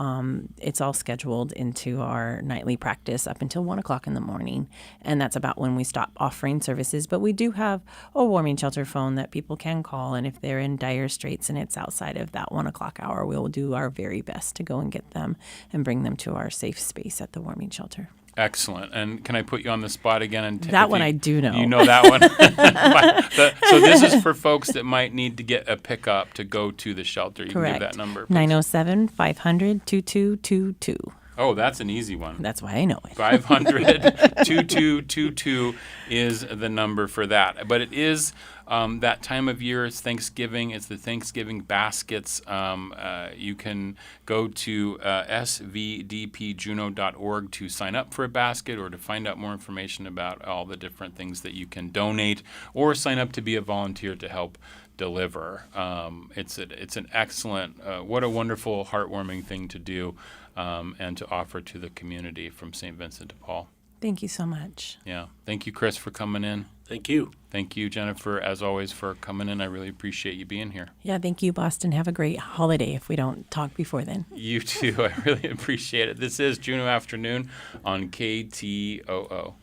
It's all scheduled into our nightly practice up until 1 o'clock in the morning, and that's about when we stop offering services. But we do have a warming shelter phone that people can call, and if they're in dire straits and it's outside of that 1 o'clock hour, we will do our very best to go and get them and bring them to our safe space at the warming shelter. Excellent. And can I put you on the spot again? And that one I do know. You know that one? So this is for folks that might need to get a pickup to go to the shelter. You Correct. Can give that number, 907-500-2222. Oh, that's an easy one. That's why I know it. 500-2222 is the number for that. But it is that time of year. It's Thanksgiving. It's the Thanksgiving baskets. You can go to svdpjuneau.org to sign up for a basket or to find out more information about all the different things that you can donate or sign up to be a volunteer to help deliver. It's an excellent, what a wonderful, heartwarming thing to do. And to offer to the community from St. Vincent de Paul. Thank you so much. Yeah. Thank you, Chris, for coming in. Thank you. Thank you, Jennifer, as always, for coming in. I really appreciate you being here. Yeah, thank you, Boston. Have a great holiday if we don't talk before then. You too. I really appreciate it. This is Juneau Afternoon on KTOO.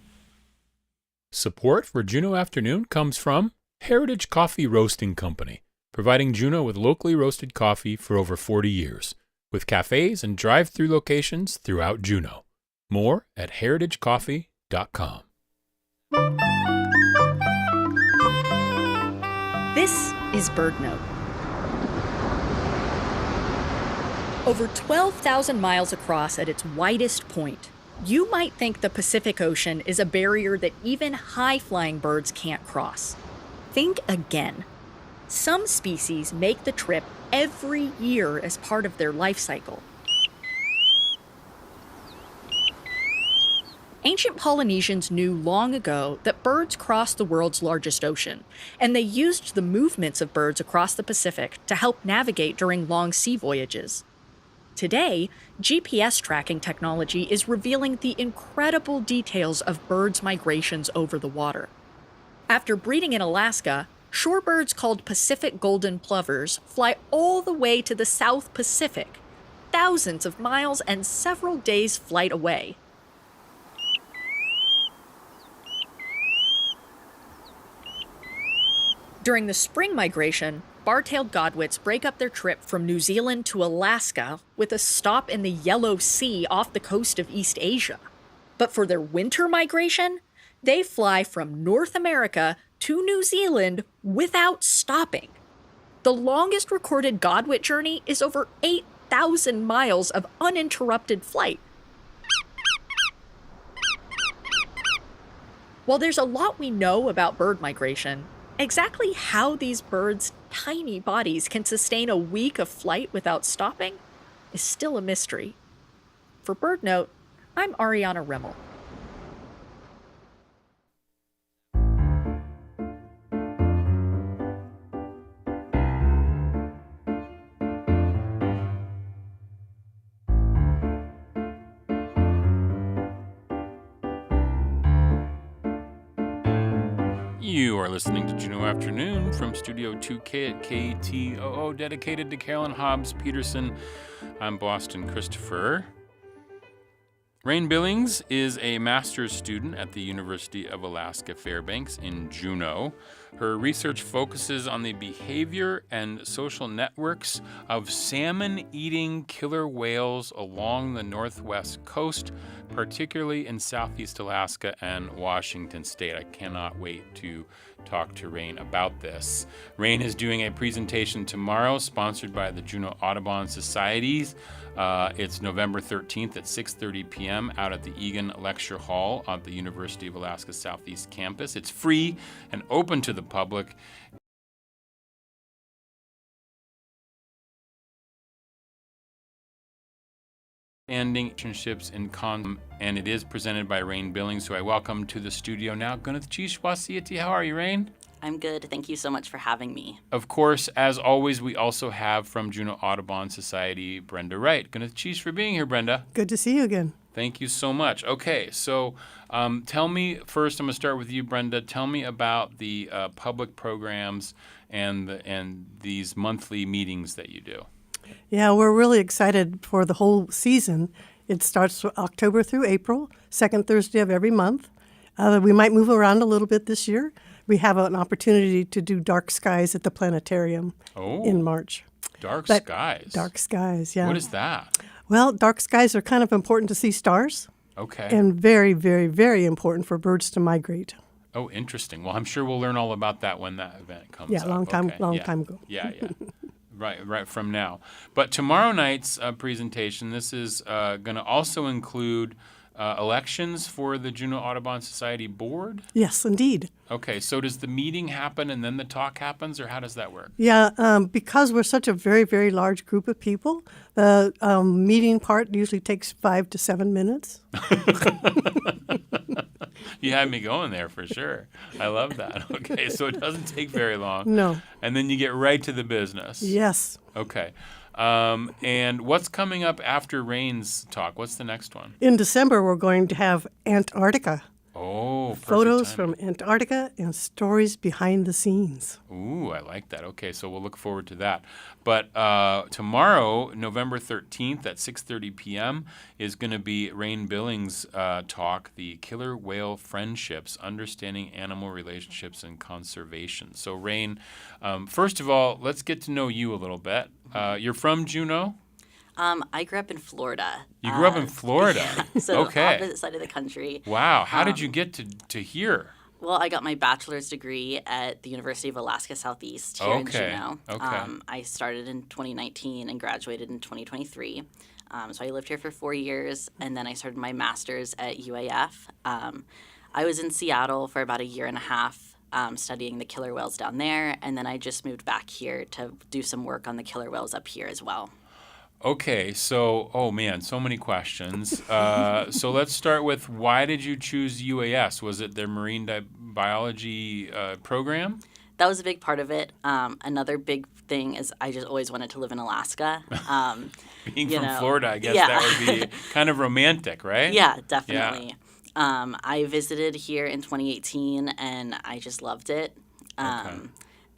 Support for Juneau Afternoon comes from Heritage Coffee Roasting Company, providing Juneau with locally roasted coffee for over 40 years. with cafes and drive-through locations throughout Juneau. More at heritagecoffee.com. This is BirdNote. Over 12,000 miles across at its widest point, you might think the Pacific Ocean is a barrier that even high-flying birds can't cross. Think again. Some species make the trip every year as part of their life cycle. Ancient Polynesians knew long ago that birds crossed the world's largest ocean, and they used the movements of birds across the Pacific to help navigate during long sea voyages. Today, GPS tracking technology is revealing the incredible details of birds' migrations over the water. After breeding in Alaska, shorebirds called Pacific golden plovers fly all the way to the South Pacific, thousands of miles and several days' flight away. During the spring migration, bar-tailed godwits break up their trip from New Zealand to Alaska with a stop in the Yellow Sea off the coast of East Asia. But for their winter migration, they fly from North America to New Zealand without stopping. The longest recorded godwit journey is over 8,000 miles of uninterrupted flight. While there's a lot we know about bird migration, exactly how these birds' tiny bodies can sustain a week of flight without stopping is still a mystery. For BirdNote, I'm Ariana Rimmel. You are listening to Juneau Afternoon from Studio 2K at KTOO, dedicated to Carolyn Hobbs Peterson. I'm Boston Christopher. Rain Billings is a master's student at the University of Alaska Fairbanks in Juneau. Her research focuses on the behavior and social networks of salmon-eating killer whales along the northwest coast, particularly in southeast Alaska and Washington State. I cannot wait to talk to Rain about this. Rain is doing a presentation tomorrow, sponsored by the Juneau Audubon Societies. It's November 13th at 6:30 p.m. out at the Egan Lecture Hall at the University of Alaska Southeast Campus. It's free and open to the public. Ending relationships in and it is presented by Rain Billings, who I welcome to the studio now. Gunath Chishwasiyati, how are you, Rain? I'm good. Thank you so much for having me. Of course, as always, we also have from Juneau Audubon Society, Brenda Wright. Gunath Chish for being here, Brenda. Good to see you again. Thank you so much. Okay, so tell me first, I'm going to start with you, Brenda. Tell me about the public programs and these monthly meetings that you do. Yeah, we're really excited for the whole season. It starts October through April, second Thursday of every month. We might move around a little bit this year. We have an opportunity to do dark skies at the planetarium in March. Dark skies? Dark skies, yeah. What is that? Well, dark skies are kind of important to see stars. Okay. And very, very, very important for birds to migrate. Oh, interesting. Well, I'm sure we'll learn all about that when that event comes up. Yeah, long time ago. Yeah. Right from now. But tomorrow night's presentation, this is going to also include elections for the Juneau Audubon Society board? Yes, indeed. Okay, so does the meeting happen and then the talk happens, or how does that work? Yeah, because we're such a very, very large group of people, the meeting part usually takes 5 to 7 minutes. You had me going there for sure. I love that. Okay, so it doesn't take very long. No. And then you get right to the business. Yes. Okay. And what's coming up after Rain's talk? What's the next one? In December, we're going to have Antarctica. Oh, photos from Antarctica and stories behind the scenes. Ooh, I like that. Okay, so we'll look forward to that. But tomorrow, November 13th at 6:30 p.m. is going to be Rain Billings' talk, The Killer Whale Friendships, Understanding Animal Relationships and Conservation. So Rain, first of all, let's get to know you a little bit. You're from Juneau? I grew up in Florida. You grew up in Florida? Yeah, so okay. opposite side of the country. Wow. How did you get to here? Well, I got my bachelor's degree at the University of Alaska Southeast here in Juneau. Okay. I started in 2019 and graduated in 2023. So I lived here for 4 years, and then I started my master's at UAF. I was in Seattle for about a year and a half studying the killer whales down there, and then I just moved back here to do some work on the killer whales up here as well. Okay, so, oh man, so many questions. So let's start with, why did you choose UAS? Was it their marine biology program? That was a big part of it. Another big thing is I just always wanted to live in Alaska. Being from Florida, I guess that would be kind of romantic, right? Yeah, definitely. Yeah. I visited here in 2018, and I just loved it.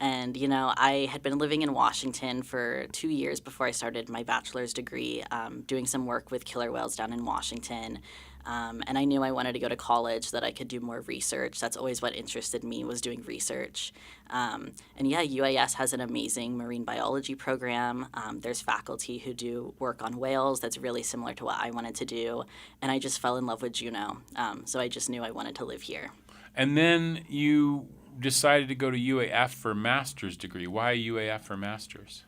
And, I had been living in Washington for 2 years before I started my bachelor's degree, doing some work with killer whales down in Washington. And I knew I wanted to go to college so that I could do more research. That's always what interested me, was doing research. UAS has an amazing marine biology program. There's faculty who do work on whales that's really similar to what I wanted to do. And I just fell in love with Juneau. So I just knew I wanted to live here. And then you decided to go to UAF for a master's degree. Why UAF for master's?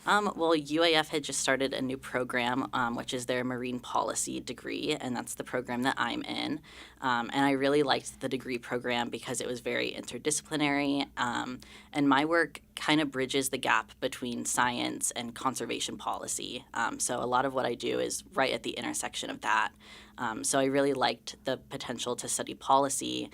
Well, UAF had just started a new program, which is their marine policy degree, and that's the program that I'm in. And I really liked the degree program because it was very interdisciplinary, and my work kind of bridges the gap between science and conservation policy. So a lot of what I do is right at the intersection of that. So I really liked the potential to study policy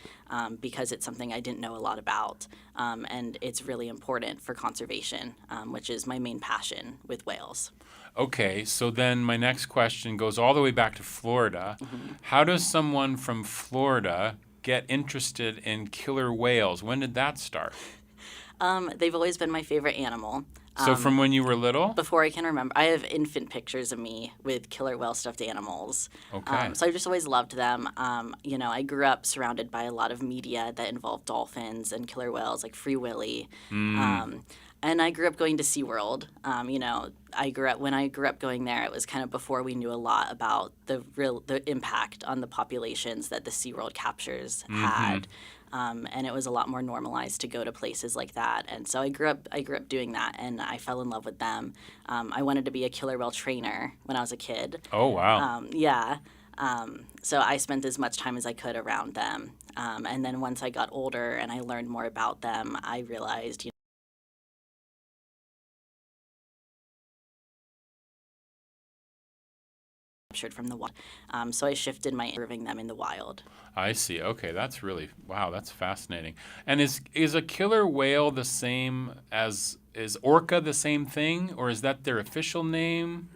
because it's something I didn't know a lot about, and it's really important for conservation, which is my main passion with whales. Okay, so then my next question goes all the way back to Florida. Mm-hmm. How does someone from Florida get interested in killer whales? When did that start? They've always been my favorite animal. So from when you were little? Before I can remember. I have infant pictures of me with killer whale stuffed animals. Okay. So I've just always loved them. I grew up surrounded by a lot of media that involved dolphins and killer whales, like Free Willy. And I grew up going to SeaWorld. When I grew up going there, it was kind of before we knew a lot about the impact on the populations that the SeaWorld captures had. And it was a lot more normalized to go to places like that. And so I grew up doing that, and I fell in love with them. I wanted to be a killer whale trainer when I was a kid. Oh, wow. So I spent as much time as I could around them. And then once I got older and I learned more about them, I realized, captured from the wild. So I shifted my observing them in the wild. I see. Okay, that's fascinating. And is a killer whale the same is orca the same thing, or is that their official name?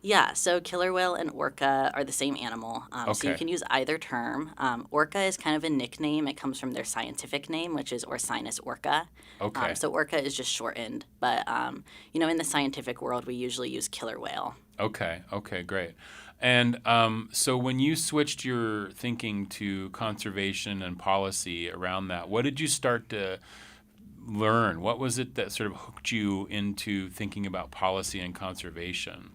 Yeah, so killer whale and orca are the same animal. So you can use either term. Orca is kind of a nickname. It comes from their scientific name, which is Orcinus orca. Okay. So orca is just shortened. But, in the scientific world, we usually use killer whale. Okay, great. And so when you switched your thinking to conservation and policy around that, what did you start to learn? What was it that sort of hooked you into thinking about policy and conservation?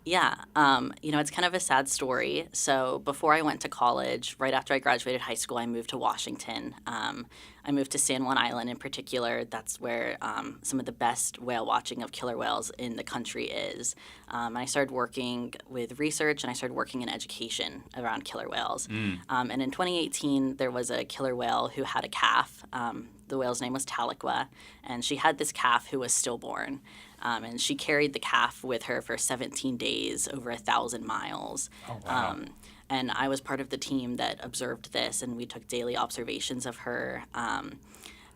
Yeah, it's kind of a sad story. So before I went to college, right after I graduated high school, I moved to Washington. I moved to San Juan Island in particular. That's where some of the best whale watching of killer whales in the country is. And I started working with research, and I started working in education around killer whales. And in 2018, there was a killer whale who had a calf. The whale's name was Tahlequah, and she had this calf who was stillborn. And she carried the calf with her for 17 days, over 1,000 miles. Oh, wow. And I was part of the team that observed this, and we took daily observations of her.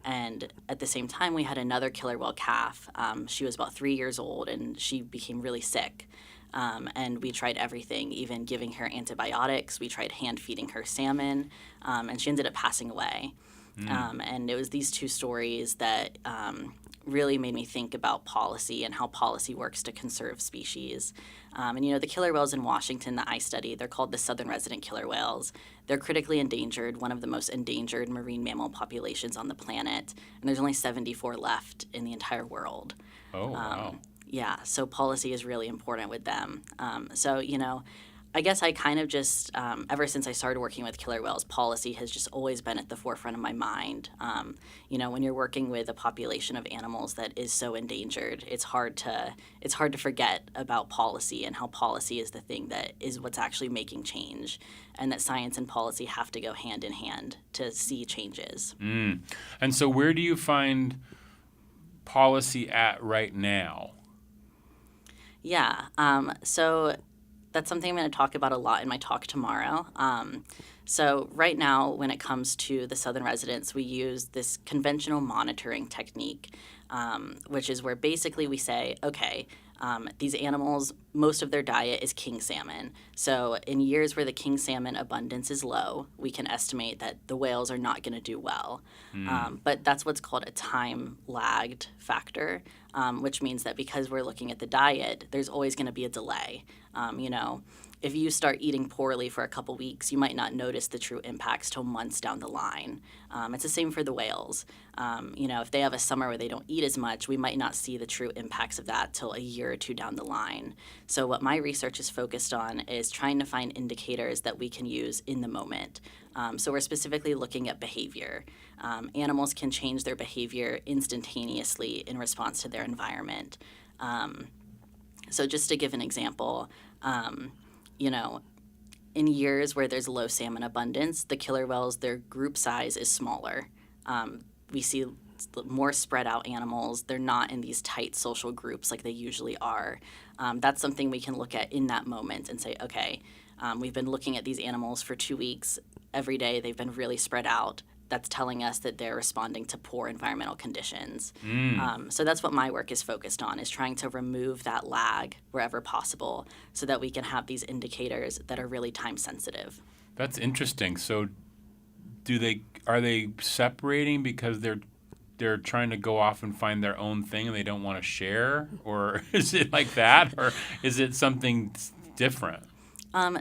And at the same time, we had another killer whale calf. She was about 3 years old, and she became really sick. And we tried everything, even giving her antibiotics. We tried hand feeding her salmon, and she ended up passing away. And it was these two stories that really made me think about policy and how policy works to conserve species. The killer whales in Washington that I study, they're called the southern resident killer whales. They're critically endangered, one of the most endangered marine mammal populations on the planet, and there's only 74 left in the entire world. Oh, wow. Yeah, so policy is really important with them. So, I guess I kind of just, ever since I started working with killer whales, policy has just always been at the forefront of my mind. When you're working with a population of animals that is so endangered, it's hard to forget about policy and how policy is the thing that is what's actually making change, and that science and policy have to go hand in hand to see changes. And so where do you find policy at right now? Yeah, so that's something I'm going to talk about a lot in my talk tomorrow. So right now, when it comes to the southern residents, we use this conventional monitoring technique, which is where basically we say, okay, these animals, most of their diet is king salmon. So in years where the king salmon abundance is low, we can estimate that the whales are not going to do well. But that's what's called a time-lagged factor, which means that because we're looking at the diet, there's always going to be a delay. If you start eating poorly for a couple weeks, you might not notice the true impacts till months down the line. It's the same for the whales. If they have a summer where they don't eat as much, we might not see the true impacts of that till a year or two down the line. So what my research is focused on is trying to find indicators that we can use in the moment. So we're specifically looking at behavior. Animals can change their behavior instantaneously in response to their environment. So just to give an example, in years where there's low salmon abundance, the killer whales, their group size is smaller. We see more spread out animals. They're not in these tight social groups like they usually are. That's something we can look at in that moment and say, okay, we've been looking at these animals for 2 weeks. Every day they've been really spread out. That's telling us that they're responding to poor environmental conditions. So that's what my work is focused on, is trying to remove that lag wherever possible so that we can have these indicators that are really time sensitive. That's interesting. So are they separating because they're trying to go off and find their own thing and they don't want to share? Or is it like that? Or is it something different?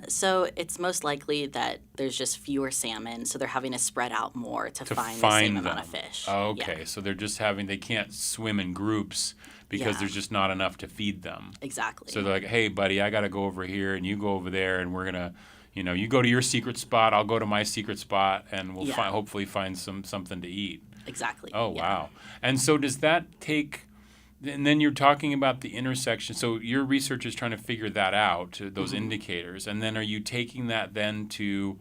So it's most likely that there's just fewer salmon, so they're having to spread out more to find the same amount of fish. Oh, okay, so they're just they can't swim in groups because there's just not enough to feed them. Exactly. So they're like, hey, buddy, I got to go over here and you go over there and we're going to, you go to your secret spot, I'll go to my secret spot, and we'll hopefully find something to eat. Exactly. Oh, wow. And so does that take... And then you're talking about the intersection. So your research is trying to figure that out, those indicators. And then are you taking that then to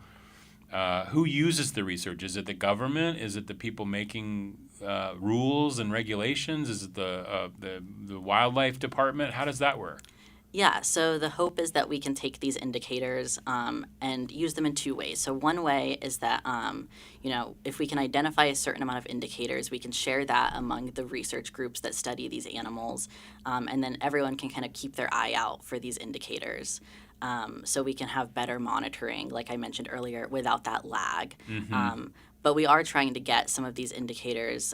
who uses the research? Is it the government? Is it the people making rules and regulations? Is it the wildlife department? How does that work? Yeah, so the hope is that we can take these indicators and use them in two ways. So one way is that, if we can identify a certain amount of indicators, we can share that among the research groups that study these animals, and then everyone can kind of keep their eye out for these indicators. So we can have better monitoring, like I mentioned earlier, without that lag. But we are trying to get some of these indicators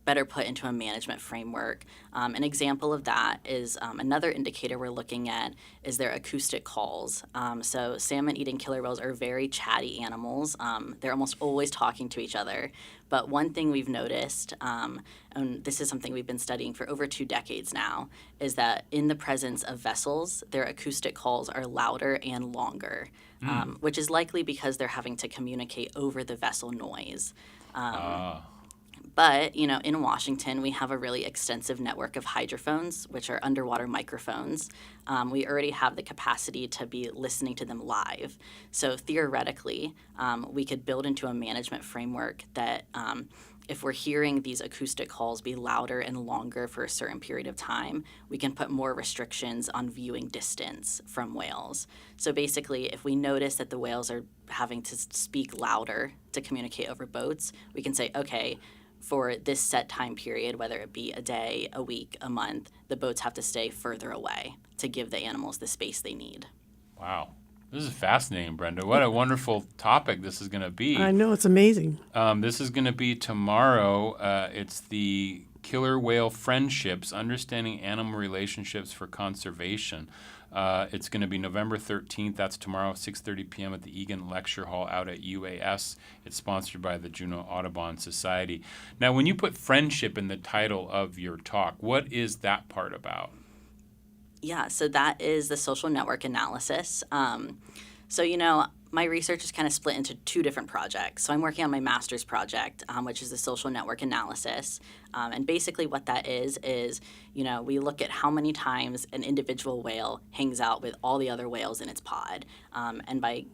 better put into a management framework. An example of that is another indicator we're looking at is their acoustic calls. So salmon-eating killer whales are very chatty animals. They're almost always talking to each other. But one thing we've noticed, and this is something we've been studying for over 2 decades now, is that in the presence of vessels, their acoustic calls are louder and longer, which is likely because they're having to communicate over the vessel noise. But, in Washington, we have a really extensive network of hydrophones, which are underwater microphones. We already have the capacity to be listening to them live. So theoretically, we could build into a management framework that if we're hearing these acoustic calls be louder and longer for a certain period of time, we can put more restrictions on viewing distance from whales. So basically, if we notice that the whales are having to speak louder to communicate over boats, we can say, okay, for this set time period, whether it be a day, a week, a month, the boats have to stay further away to give the animals the space they need. Wow. This is fascinating, Brenda. What a wonderful topic this is going to be. I know, it's amazing. This is going to be tomorrow. It's the Killer Whale Friendships, Understanding Animal Relationships for Conservation. It's going to be November 13th. That's tomorrow, 6:30 p.m. at the Egan Lecture Hall out at UAS. It's sponsored by the Juneau Audubon Society. Now, when you put friendship in the title of your talk, what is that part about? Yeah, so that is the social network analysis. My research is kind of split into two different projects. So I'm working on my master's project, which is the social network analysis. And basically what that is, we look at how many times an individual whale hangs out with all the other whales in its pod. And by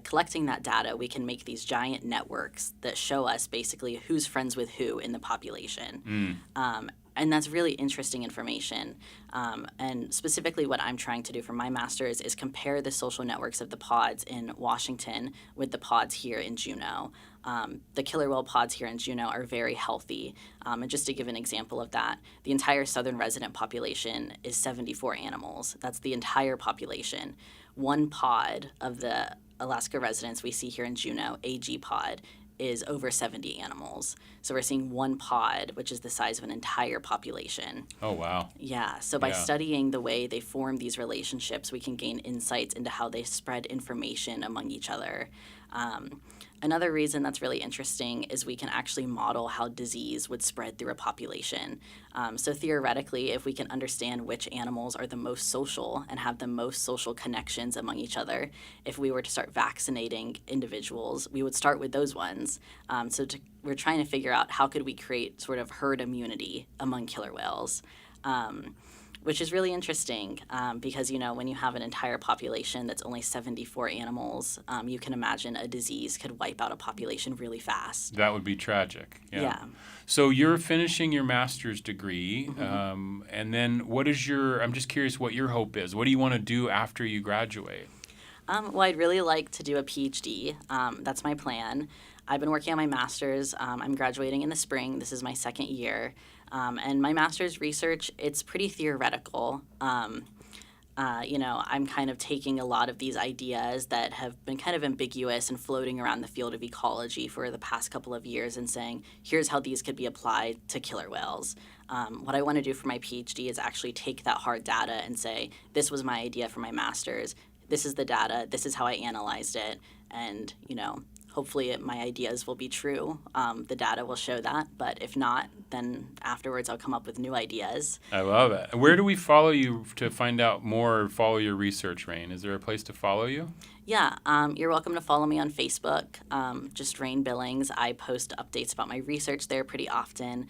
collecting that data, we can make these giant networks that show us basically who's friends with who in the population. And that's really interesting information. And specifically what I'm trying to do for my master's is compare the social networks of the pods in Washington with the pods here in Juneau. The killer whale pods here in Juneau are very healthy. And just to give an example of that, the entire southern resident population is 74 animals. That's the entire population. One pod of the Alaska residents we see here in Juneau, AG pod, is over 70 animals. So we're seeing one pod, which is the size of an entire population. Oh, wow. Yeah. So by studying the way they form these relationships, we can gain insights into how they spread information among each other. Another reason that's really interesting is we can actually model how disease would spread through a population. So theoretically, if we can understand which animals are the most social and have the most social connections among each other, if we were to start vaccinating individuals, we would start with those ones. We're trying to figure out how could we create sort of herd immunity among killer whales. Which is really interesting because, when you have an entire population that's only 74 animals, you can imagine a disease could wipe out a population really fast. That would be tragic. Yeah. So you're finishing your master's degree, and then I'm just curious what your hope is. What do you want to do after you graduate? Well, I'd really like to do a PhD. That's my plan. I've been working on my master's. I'm graduating in the spring. This is my second year. And my master's research, it's pretty theoretical. I'm kind of taking a lot of these ideas that have been kind of ambiguous and floating around the field of ecology for the past couple of years and saying, here's how these could be applied to killer whales. What I want to do for my PhD is actually take that hard data and say, this was my idea for my master's. This is the data. This is how I analyzed it. And, hopefully my ideas will be true. The data will show that. But if not, then afterwards I'll come up with new ideas. I love it. Where do we follow you to find out more or follow your research, Rain? Is there a place to follow you? Yeah, you're welcome to follow me on Facebook, just Rain Billings. I post updates about my research there pretty often.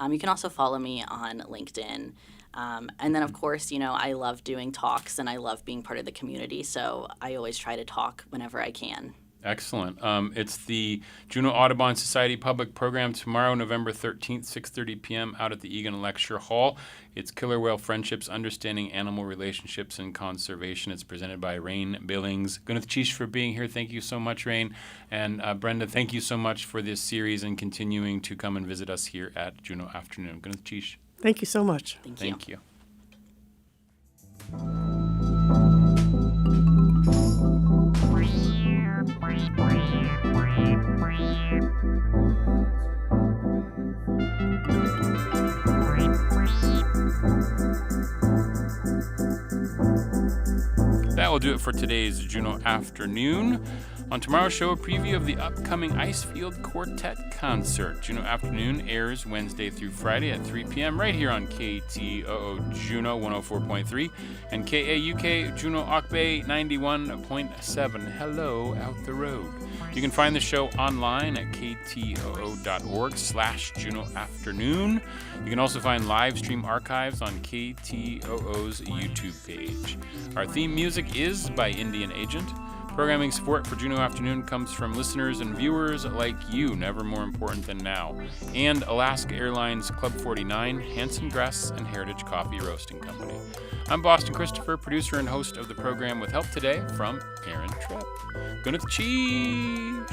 You can also follow me on LinkedIn. And then, of course, I love doing talks and I love being part of the community. So I always try to talk whenever I can. Excellent. It's the Juneau Audubon Society Public Program tomorrow, November 13th, 6:30 p.m. out at the Egan Lecture Hall. It's Killer Whale Friendships, Understanding Animal Relationships and Conservation. It's presented by Rain Billings. Gwyneth Cheesh for being here. Thank you so much, Rain. And Brenda, thank you so much for this series and continuing to come and visit us here at Juneau Afternoon. Gwyneth Cheesh. Thank you so much. Thank you. That will do it for today's Juneau Afternoon. On tomorrow's show, a preview of the upcoming Icefield Quartet concert. Juneau Afternoon airs Wednesday through Friday at 3 p.m. right here on KTOO Juneau 104.3 and KAUK Juneau Akbay 91.7. Hello out the road. You can find the show online at ktoo.org/Juneau Afternoon. You can also find live stream archives on KTOO's YouTube page. Our theme music is by Indian Agent. Programming support for Juneau Afternoon comes from listeners and viewers like you, never more important than now, and Alaska Airlines Club 49, Hanson Gress, and Heritage Coffee Roasting Company. I'm Boston Christopher, producer and host of the program, with help today from Aaron Tripp. Gwyneth Cheesh.